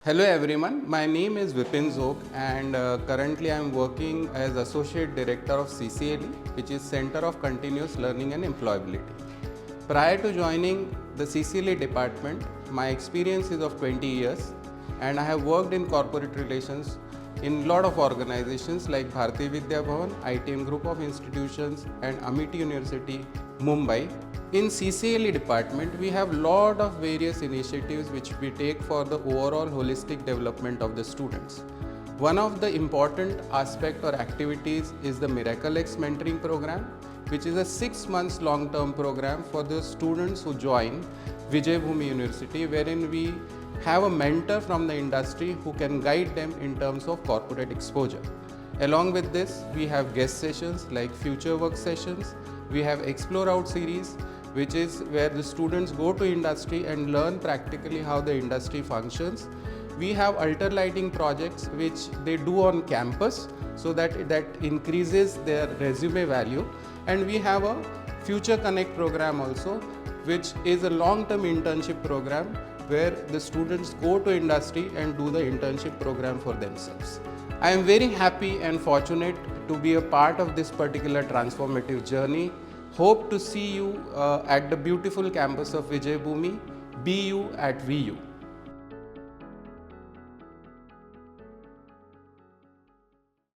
Hello everyone, my name is Vipin Zog and currently I am working as Associate Director of CCLE, which is Center of Continuous Learning and Employability. Prior to joining the CCLE department, my experience is of 20 years and I have worked in corporate relations in a lot of organizations like Bharati Vidya Bhavan, ITM Group of Institutions and Amity University, Mumbai. In CCLE department, we have lot of various initiatives which we take for the overall holistic development of the students. One of the important aspect or activities is the Miracle X mentoring program, which is a 6 months long-term program for the students who join Vijaybhoomi University, wherein we have a mentor from the industry who can guide them in terms of corporate exposure. Along with this, we have guest sessions like future work sessions. We have Explore Out series, which is where the students go to industry and learn practically how the industry functions. We have alter lighting projects which they do on campus so that increases their resume value. And we have a Future Connect program also, which is a long-term internship program where the students go to industry and do the internship program for themselves. I am very happy and fortunate to be a part of this particular transformative journey. Hope to see you at the beautiful campus of Vijaybhoomi. Be you at VU.